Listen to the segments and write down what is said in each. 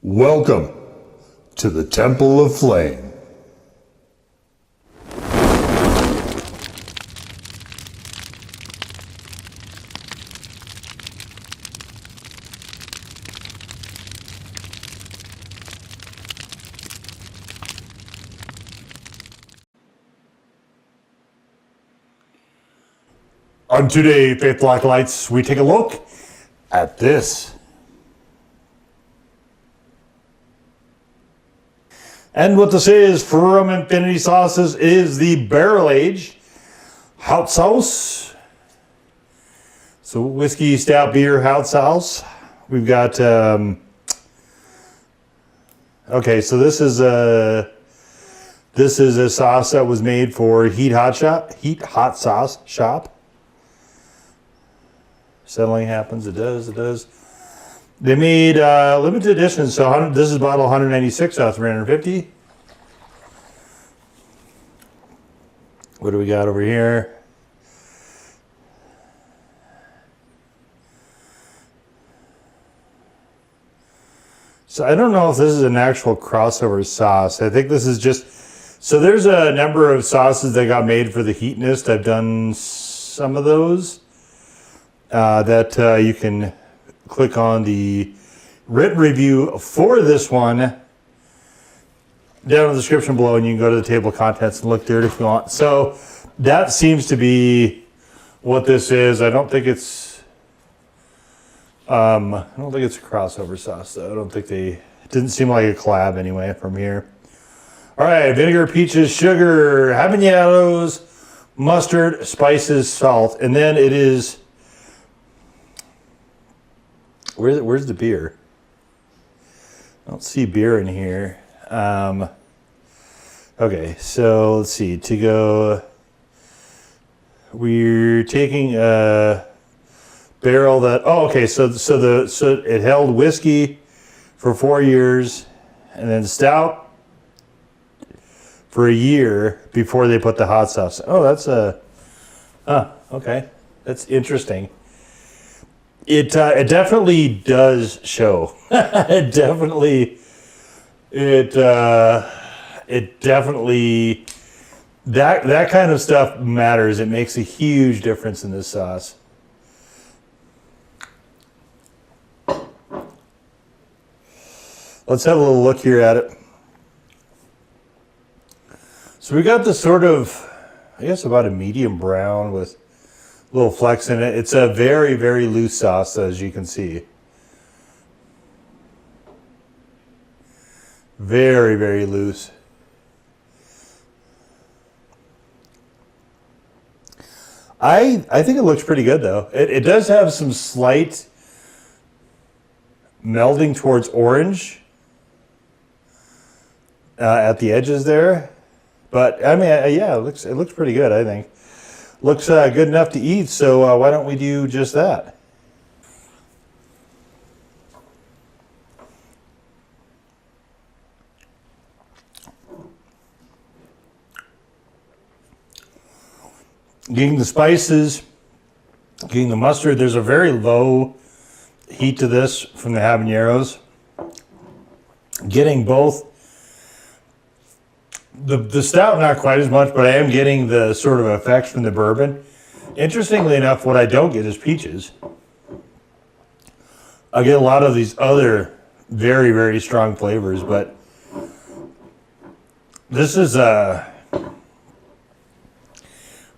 Welcome to the Temple of Flame. On today, Faithful Acolytes, we take a look at this. And what this is from Infinity Sauces is the barrel-aged Hout Sauce. So whiskey, stout, beer, Hout Sauce. We've got, okay, so this is a sauce that was made for Heat Hot Sauce Shop. Settling happens, it does. They made limited editions, so this is bottle 196 out of 350. What do we got over here? So I don't know if this is an actual crossover sauce. I think this is just, so there's a number of sauces that got made for the Heatonist. I've done some of those that you can click on the written review for this one down in the description below, and you can go to the table of contents and look through it if you want. So that seems to be what this is. I don't think it's a crossover sauce though. It didn't seem like a collab anyway from here. All right, vinegar, peaches, sugar, habaneros, mustard, spices, salt, and then it is. Where's the beer? I don't see beer in here. Okay, so let's see. To go, we're taking a barrel that. Oh, okay. So it held whiskey for 4 years, and then stout for a year before they put the hot sauce. Oh, that's okay. That's interesting. It definitely does show. It definitely that kind of stuff matters. It makes a huge difference in this sauce. Let's have a little look here at it. So we got this sort of, I guess about a medium brown with little flecks in it. It's a very, very loose sauce, as you can see. Very, very loose. I think it looks pretty good, though. It does have some slight melding towards orange at the edges there. But, I mean, yeah, it looks pretty good, I think. Looks good enough to eat, so why don't we do just that? Getting the spices, getting the mustard, there's a very low heat to this from the habaneros. Getting both, the stout not quite as much, but I am getting the sort of effects from the bourbon. Interestingly enough, what I don't get is peaches. I get a lot of these other very, very strong flavors, but this is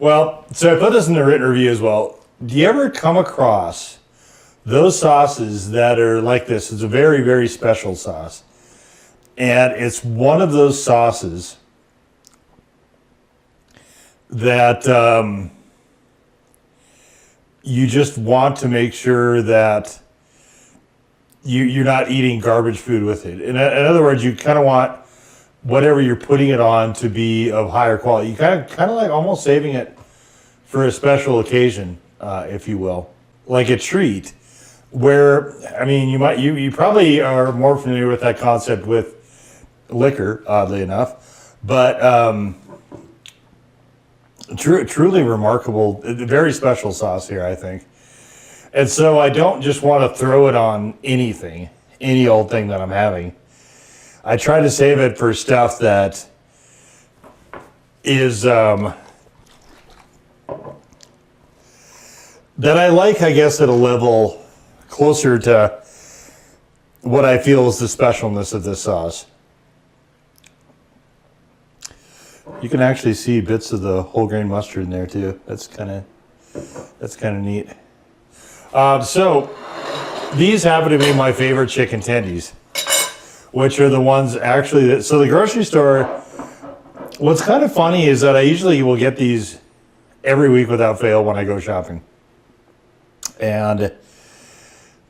well, so I put this in the written review as well. Do you ever come across those sauces that are like this? It's a very, very special sauce. And it's one of those sauces that you just want to make sure that you're not eating garbage food with it. In other words, you kind of want whatever you're putting it on to be of higher quality. You kind of like almost saving it for a special occasion, if you will, like a treat. Where, I mean, you probably are more familiar with that concept with liquor, oddly enough, but truly remarkable, very special sauce here, I think. And so I don't just want to throw it on anything. any old thing that I'm having. I try to save it for stuff that is that I like, I guess, at a level closer to what I feel is the specialness of this sauce. You can actually see bits of the whole grain mustard in there too. That's kind of neat. So these happen to be my favorite chicken tendies, which are the ones actually that, so the grocery store, what's kind of funny is that I usually will get these every week without fail when I go shopping. And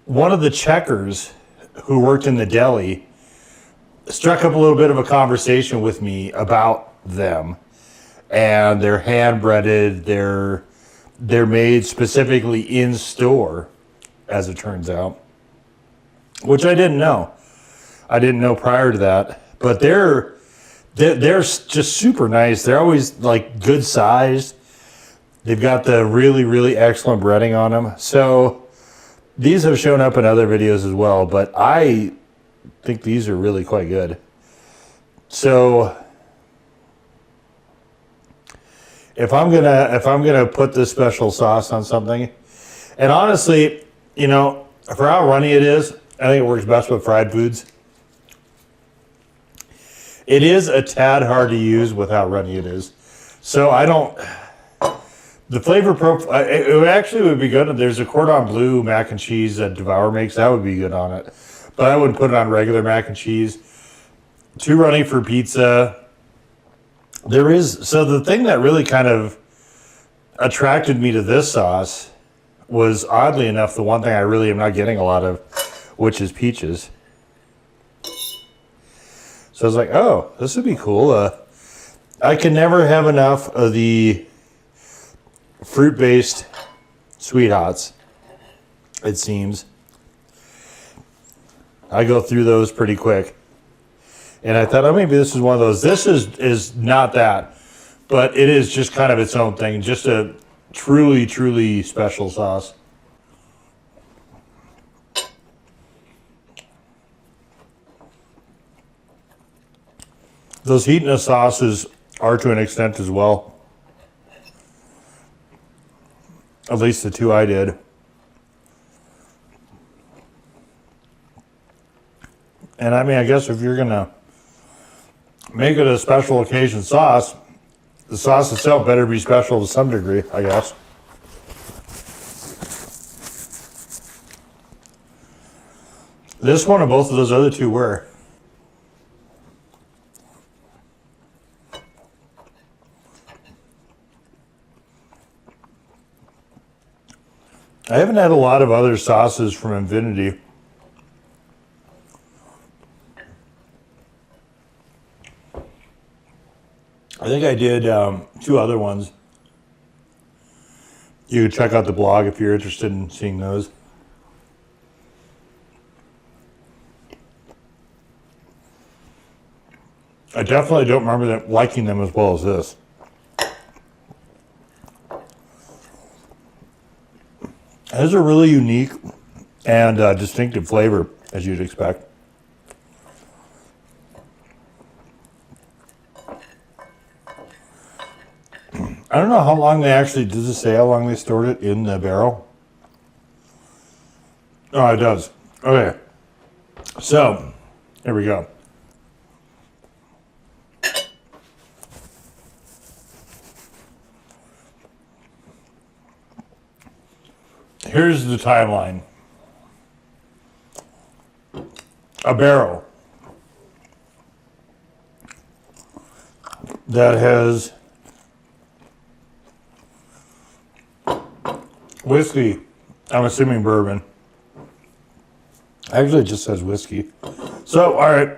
one of the checkers who worked in the deli struck up a little bit of a conversation with me about them. And they're hand breaded, they're made specifically in store, as it turns out, which I didn't know. I didn't know prior to that, but they're just super nice. They're always like good sized. They've got the really, really excellent breading on them. So these have shown up in other videos as well, but I think these are really quite good. So if I'm gonna put this special sauce on something, and honestly, you know, for how runny it is, I think it works best with fried foods. It is a tad hard to use with how runny it is. So I don't, the flavor profile, it actually would be good. There's a cordon bleu mac and cheese that Devour makes. That would be good on it. But I wouldn't put it on regular mac and cheese. Too runny for pizza. So the thing that really kind of attracted me to this sauce was, oddly enough, the one thing I really am not getting a lot of, which is peaches. So I was like, oh, this would be cool. I can never have enough of the fruit-based sweet hots, it seems. I go through those pretty quick. And I thought, oh, maybe this is one of those. This is not that, but it is just kind of its own thing. Just a truly, truly special sauce. Those heatiness sauces are to an extent as well. At least the two I did. And I mean, I guess if you're going to make it a special occasion sauce, the sauce itself better be special to some degree, I guess. This one and both of those other two were. I haven't had a lot of other sauces from Infinity. I think I did two other ones. You can check out the blog if you're interested in seeing those. I definitely don't remember liking them as well as this. It has a really unique and distinctive flavor, as you'd expect. I don't know how long they actually, does it say how long they stored it in the barrel? Oh, it does. Okay. So, here we go. Here's the timeline. A barrel that has whiskey, I'm assuming bourbon. Actually, it just says whiskey. So, all right,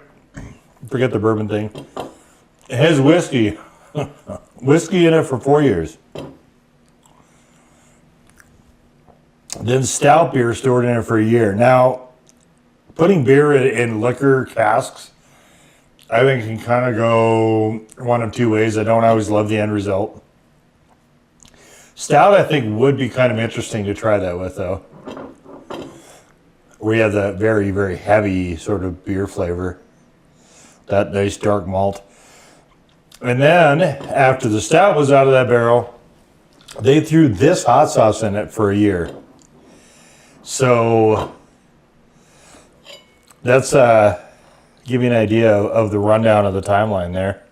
forget the bourbon thing. It has whiskey. Whiskey in it for 4 years. Then stout beer stored in it for a year. Now, putting beer in liquor casks, I think can kind of go one of two ways. I don't always love the end result. Stout, I think, would be kind of interesting to try that with, though. We have that very, very heavy sort of beer flavor. That nice dark malt. And then, after the stout was out of that barrel, they threw this hot sauce in it for a year. So, that's give you an idea of the rundown of the timeline there.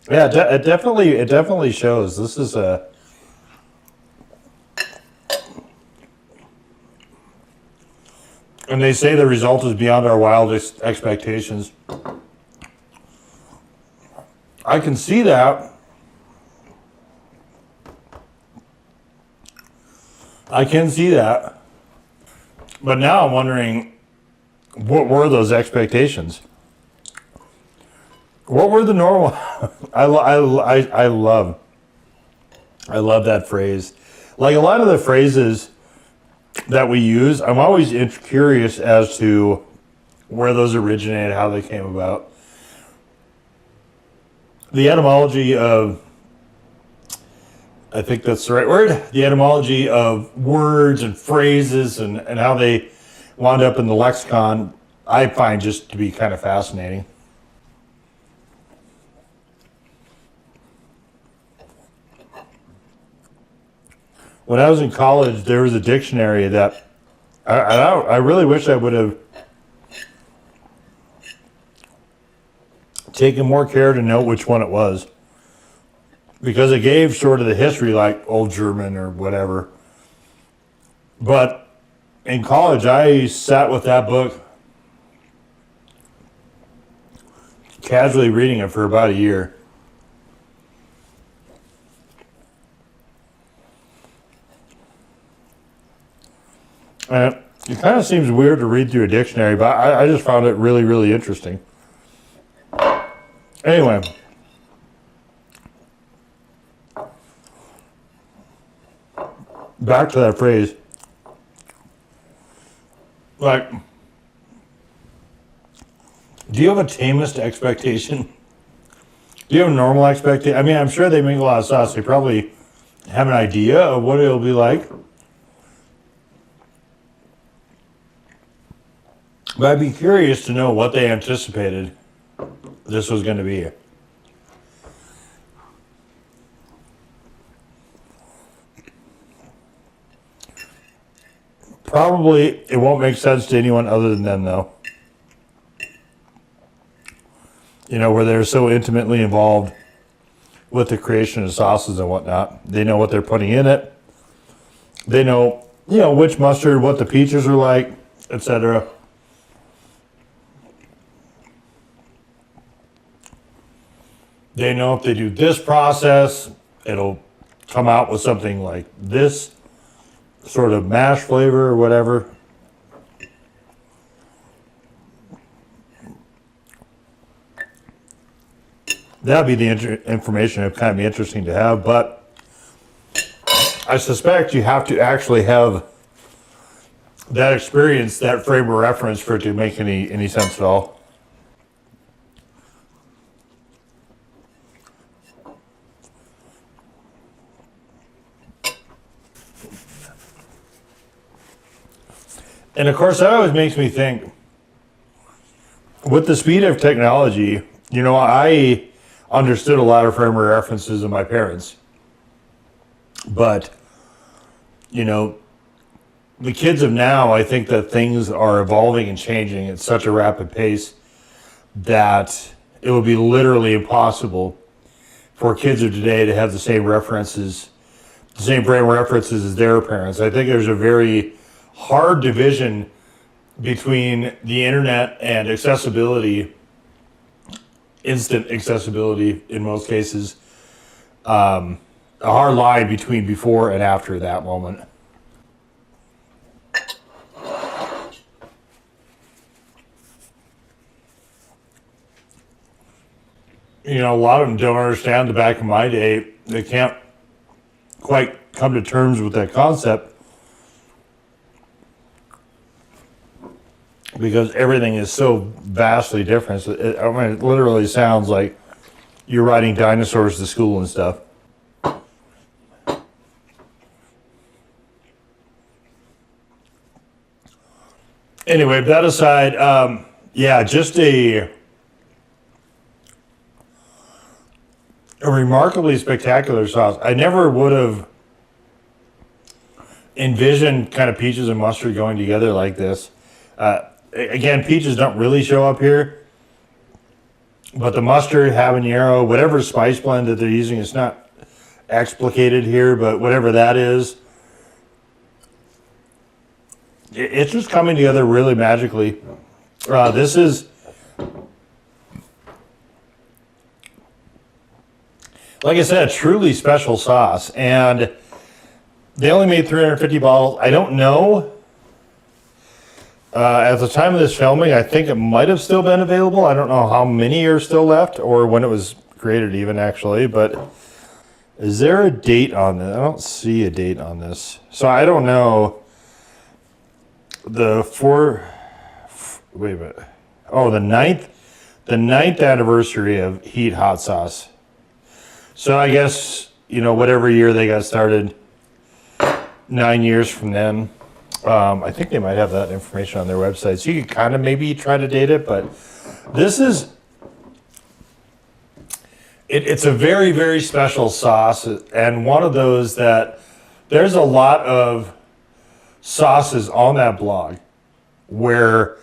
Yeah, it definitely shows. This is a... And they say the result is beyond our wildest expectations. I can see that. I can see that. But now I'm wondering, what were those expectations? What were the normal? I love that phrase. Like a lot of the phrases that we use, I'm always curious as to where those originated, how they came about. The etymology of, I think that's the right word, the etymology of words and phrases and how they wound up in the lexicon, I find just to be kind of fascinating. When I was in college, there was a dictionary that I really wish I would have taken more care to know which one it was, because it gave sort of the history, like Old German or whatever. But in college, I sat with that book, casually reading it for about a year. It kind of seems weird to read through a dictionary, but I just found it really, really interesting. Anyway. Back to that phrase. Like, do you have a tamest expectation? Do you have a normal expectation? I mean, I'm sure they make a lot of sauce. They probably have an idea of what it'll be like. But I'd be curious to know what they anticipated this was going to be. Probably it won't make sense to anyone other than them, though. You know, where they're so intimately involved with the creation of sauces and whatnot. They know what they're putting in it. They know, which mustard, what the peaches are like, etc. They know if they do this process, it'll come out with something like this sort of mash flavor or whatever. That'd be the information that'd kind of be interesting to have, but I suspect you have to actually have that experience, that frame of reference for it to make any sense at all. And of course, that always makes me think, with the speed of technology, I understood a lot of frame of references of my parents. But, the kids of now, I think that things are evolving and changing at such a rapid pace that it would be literally impossible for kids of today to have the same references, the same frame of references as their parents. I think there's a very hard division between the internet and accessibility, instant accessibility in most cases, a hard line between before and after that moment. A lot of them don't understand the back in my day. They can't quite come to terms with that concept, because everything is so vastly different. It literally sounds like you're riding dinosaurs to school and stuff. Anyway, that aside, yeah, just a remarkably spectacular sauce. I never would have envisioned kind of peaches and mustard going together like this. Again, peaches don't really show up here, but the mustard, habanero, whatever spice blend that they're using, it's not explicated here, but whatever that is, it's just coming together really magically. This is, like I said, a truly special sauce, and they only made 350 bottles. I don't know. At the time of this filming, I think it might have still been available. I don't know how many are still left or when it was created even, actually. But is there a date on this? I don't see a date on this. So I don't know. Wait a minute. Oh, the ninth anniversary of Heat Hot Sauce. So I guess, whatever year they got started, 9 years from then. I think they might have that information on their website. So you could kind of maybe try to date it, but this is, it's a very, very special sauce, and one of those that there's a lot of sauces on that blog where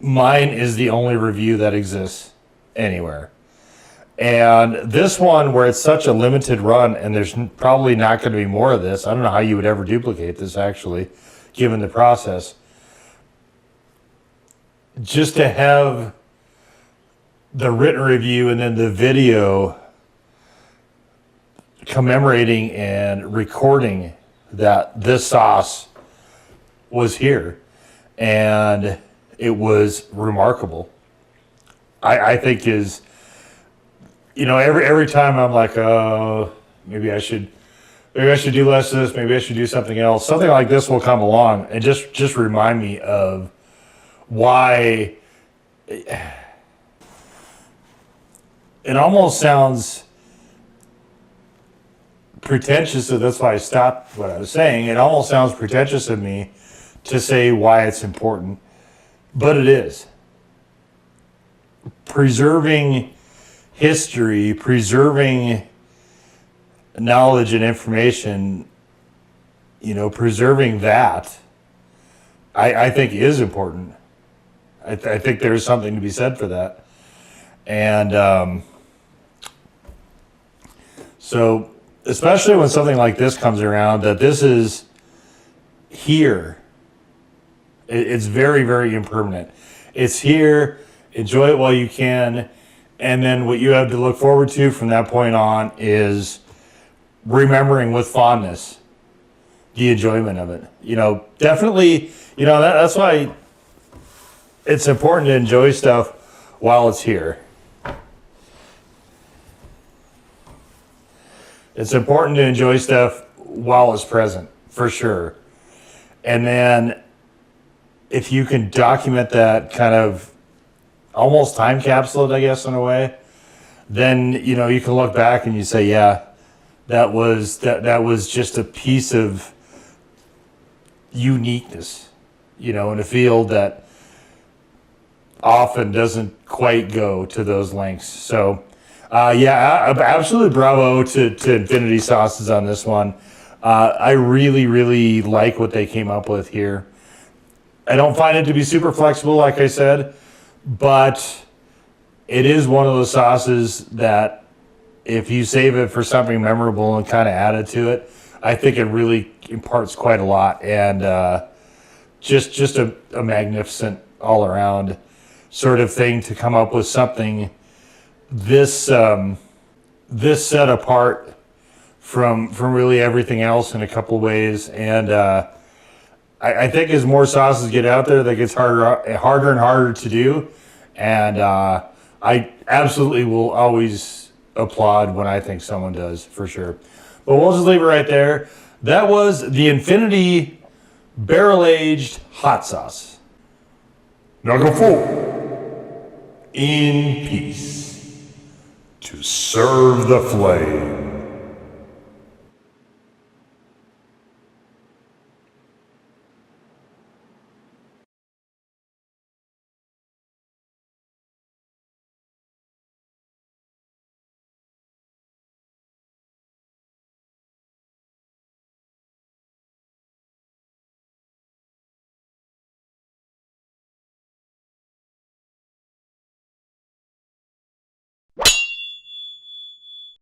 mine is the only review that exists anywhere. And this one, where it's such a limited run, and there's probably not going to be more of this. I don't know how you would ever duplicate this, actually, given the process. Just to have the written review and then the video commemorating and recording that this sauce was here, and it was remarkable. I think is, every time I'm like, oh, maybe I should do less of this, maybe I should do something else. Something like this will come along and just remind me of why it almost sounds pretentious, so that's why I stopped what I was saying. It almost sounds pretentious of me to say why it's important, but it is. Preserving history, preserving knowledge and information, preserving that, I think is important. I think there's something to be said for that. And so, especially when something like this comes around, that this is here, it's very, very impermanent. It's here, enjoy it while you can, and then what you have to look forward to from that point on is remembering with fondness the enjoyment of it. Definitely, that's why it's important to enjoy stuff while it's here. It's important to enjoy stuff while it's present, for sure. And then if you can document that, kind of almost time capsule it, I guess, in a way, then, you can look back and you say, yeah, that was just a piece of uniqueness, in a field that often doesn't quite go to those lengths. So, yeah, absolutely bravo to Infinity Sauces on this one. I really, really like what they came up with here. I don't find it to be super flexible, like I said, but it is one of those sauces that if you save it for something memorable and kind of add it to it, I think it really imparts quite a lot, and just a magnificent all-around sort of thing to come up with something this set apart from really everything else in a couple ways. And I think as more sauces get out there, that gets harder and harder to do. And I absolutely will always applaud when I think someone does, for sure. But we'll just leave it right there. That was the Infinity Barrel-Aged Hot Sauce. Now go forward in peace to serve the flame.